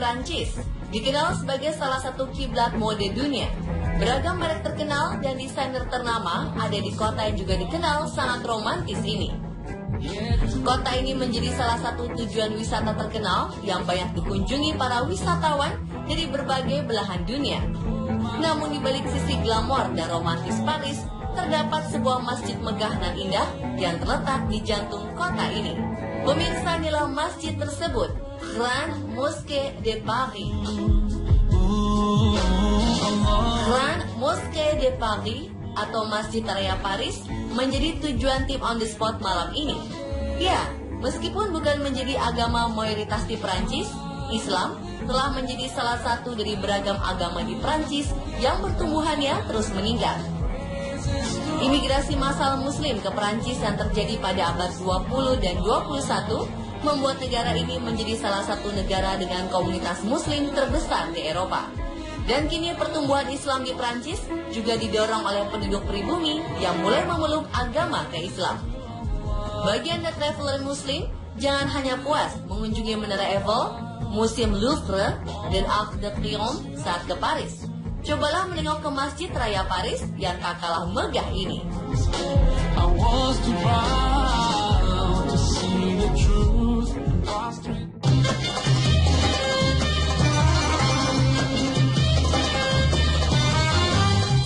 Prancis, dikenal sebagai salah satu kiblat mode dunia. Beragam merek terkenal dan desainer ternama ada di kota yang juga dikenal sangat romantis ini. Kota ini menjadi salah satu tujuan wisata terkenal yang banyak dikunjungi para wisatawan dari berbagai belahan dunia. Namun di balik sisi glamor dan romantis Paris, terdapat sebuah masjid megah dan indah yang terletak di jantung kota ini. Pemirsa, inilah masjid tersebut, Grande Mosquée de Paris. Grande Mosquée de Paris atau Masjid Raya Paris menjadi tujuan tim on the spot malam ini. Ya, meskipun bukan menjadi agama mayoritas di Prancis, Islam telah menjadi salah satu dari beragam agama di Prancis yang pertumbuhannya terus meningkat. Imigrasi massal Muslim ke Prancis yang terjadi pada abad 20 dan 21 membuat negara ini menjadi salah satu negara dengan komunitas Muslim terbesar di Eropa. Dan kini pertumbuhan Islam di Prancis juga didorong oleh penduduk pribumi yang mulai memeluk agama ke-Islam. Bagi Anda traveler Muslim, jangan hanya puas mengunjungi Menara Eiffel, Museum Louvre, dan Arc de Triomphe saat ke Paris. Cobalah menengok ke Masjid Raya Paris yang tak kalah megah ini.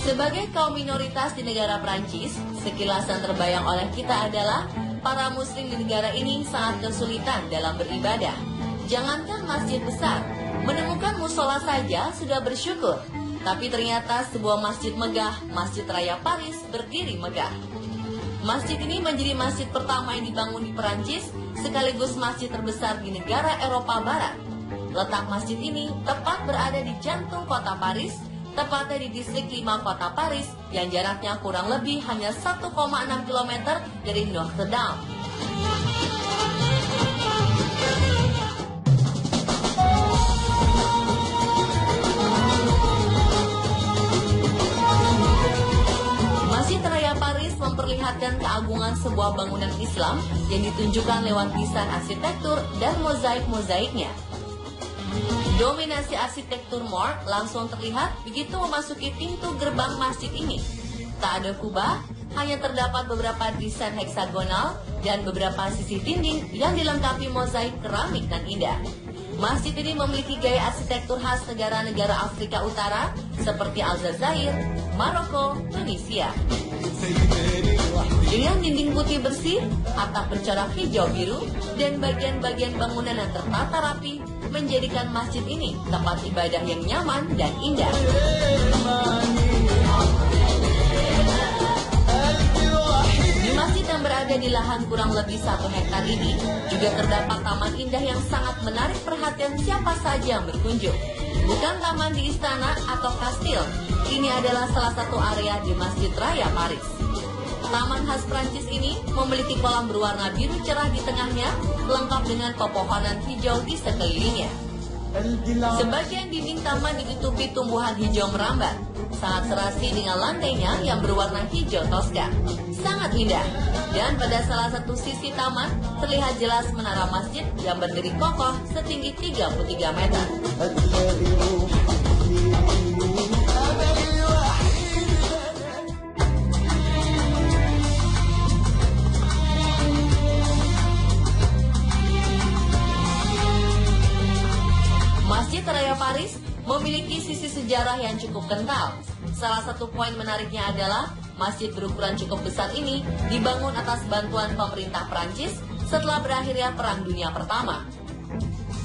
Sebagai kaum minoritas di negara Prancis, sekilas yang terbayang oleh kita adalah para muslim di negara ini sangat kesulitan dalam beribadah. Jangankan masjid besar, menemukan musola saja sudah bersyukur. Tapi ternyata sebuah masjid megah, Masjid Raya Paris, berdiri megah. Masjid ini menjadi masjid pertama yang dibangun di Perancis, sekaligus masjid terbesar di negara Eropa Barat. Letak masjid ini tepat berada di jantung kota Paris, tepatnya di distrik 5 kota Paris, yang jaraknya kurang lebih hanya 1,6 km dari Notre Dame. Memperlihatkan keagungan sebuah bangunan Islam yang ditunjukkan lewat desain arsitektur dan mozaik-mozaiknya. Dominasi arsitektur Moor langsung terlihat begitu memasuki pintu gerbang masjid ini. Tak ada kubah, hanya terdapat beberapa desain heksagonal dan beberapa sisi dinding yang dilengkapi mozaik keramik dan indah. Masjid ini memiliki gaya arsitektur khas negara-negara Afrika Utara seperti Aljazair, Maroko, Tunisia. Dengan dinding putih bersih, atap bercorak hijau biru, dan bagian-bagian bangunan yang tertata rapi menjadikan masjid ini tempat ibadah yang nyaman dan indah. Di masjid yang berada di lahan kurang lebih 1 hektar ini juga terdapat taman indah yang sangat menarik perhatian siapa saja yang berkunjung. Bukan taman di istana atau kastil, ini adalah salah satu area di Masjid Raya Paris. Taman khas Prancis ini memiliki kolam berwarna biru cerah di tengahnya, lengkap dengan pepohonan hijau di sekelilingnya. Sebagian dinding taman ditutupi tumbuhan hijau merambat, sangat serasi dengan lantainya yang berwarna hijau toska. Sangat indah, dan pada salah satu sisi taman terlihat jelas menara masjid yang berdiri kokoh setinggi 33 meter. Masjid Raya Paris memiliki sisi sejarah yang cukup kental. Salah satu poin menariknya adalah masjid berukuran cukup besar ini dibangun atas bantuan pemerintah Prancis setelah berakhirnya Perang Dunia Pertama.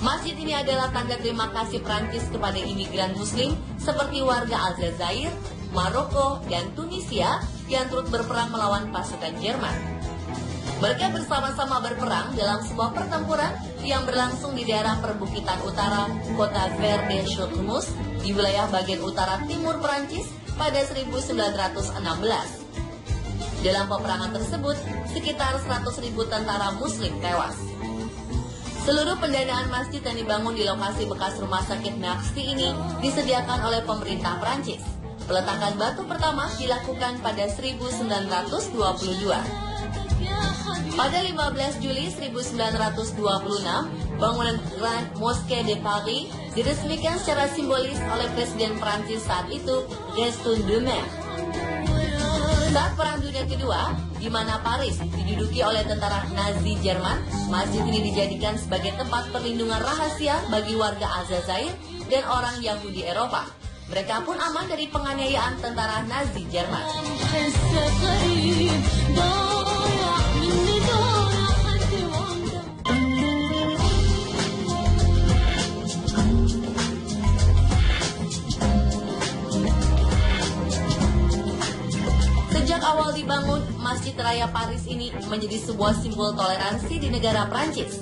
Masjid ini adalah tanda terima kasih Prancis kepada imigran Muslim seperti warga Aljazair, Maroko, dan Tunisia yang turut berperang melawan pasukan Jerman. Mereka bersama-sama berperang dalam sebuah pertempuran yang berlangsung di daerah perbukitan utara kota Verde-Chautemous di wilayah bagian utara timur Perancis pada 1916. Dalam peperangan tersebut, sekitar 100.000 tentara Muslim tewas. Seluruh pendanaan masjid yang dibangun di lokasi bekas rumah sakit Merci ini disediakan oleh pemerintah Prancis. Peletakan batu pertama dilakukan pada 1922. Pada 15 Juli 1926, bangunan Grand Mosquée de Paris diresmikan secara simbolis oleh Presiden Prancis saat itu, Gaston Doumer. Saat Perang Dunia Kedua, di mana Paris diduduki oleh tentara Nazi Jerman, masjid ini dijadikan sebagai tempat perlindungan rahasia bagi warga Aljazair dan orang Yahudi Eropa. Mereka pun aman dari penganiayaan tentara Nazi Jerman. Sejak awal dibangun, Masjid Raya Paris ini menjadi sebuah simbol toleransi di negara Prancis.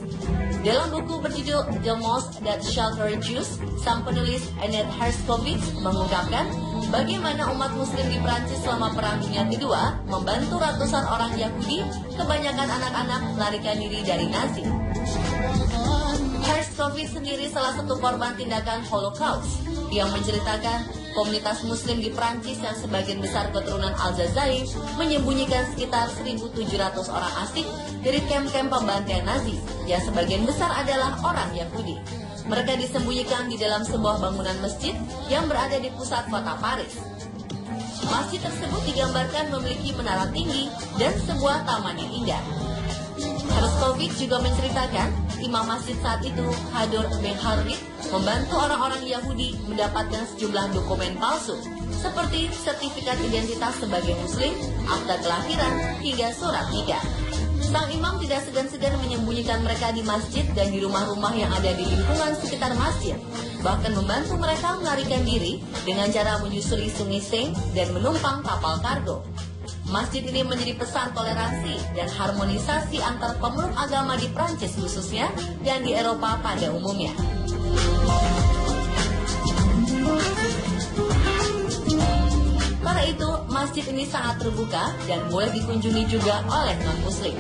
Dalam buku berjudul The Mosque That Sheltered Jews, sang penulis Annette Herskovits mengungkapkan bagaimana umat muslim di Prancis selama Perang Dunia Kedua membantu ratusan orang Yahudi, kebanyakan anak-anak, melarikan diri dari Nazi. Herskovits sendiri salah satu korban tindakan Holocaust. Yang menceritakan komunitas muslim di Prancis yang sebagian besar keturunan Aljazair menyembunyikan sekitar 1.700 orang asing dari kamp-kamp pembantaian Nazi yang sebagian besar adalah orang Yahudi. Mereka disembunyikan di dalam sebuah bangunan masjid yang berada di pusat kota Paris. Masjid tersebut digambarkan memiliki menara tinggi dan sebuah taman yang indah. Herskovits juga menceritakan imam masjid saat itu, Hador Benharrit, membantu orang-orang Yahudi mendapatkan sejumlah dokumen palsu seperti sertifikat identitas sebagai muslim, akta kelahiran, hingga surat nikah. Sang imam tidak segan-segan menyembunyikan mereka di masjid dan di rumah-rumah yang ada di lingkungan sekitar masjid, bahkan membantu mereka melarikan diri dengan cara menyusuri sungai Seine dan menumpang kapal kargo. Masjid ini menjadi pesan toleransi dan harmonisasi antar pemeluk agama di Prancis khususnya dan di Eropa pada umumnya. Karena itu, masjid ini sangat terbuka dan boleh dikunjungi juga oleh non-muslim.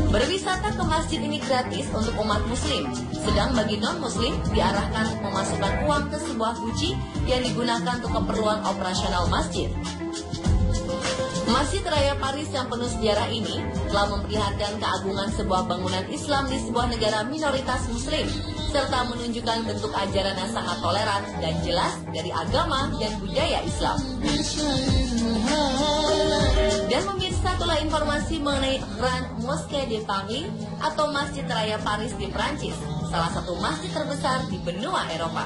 Berwisata ke masjid ini gratis untuk umat muslim, sedang bagi non-muslim diarahkan untuk memasukkan uang ke sebuah guci yang digunakan untuk keperluan operasional masjid. Masjid Raya Paris yang penuh sejarah ini telah memperlihatkan keagungan sebuah bangunan Islam di sebuah negara minoritas muslim, serta menunjukkan bentuk ajaran yang sangat toleran dan jelas dari agama dan budaya Islam. Dan pemirsa, itulah informasi mengenai Grand Mosquée de Paris atau Masjid Raya Paris di Prancis, salah satu masjid terbesar di benua Eropa.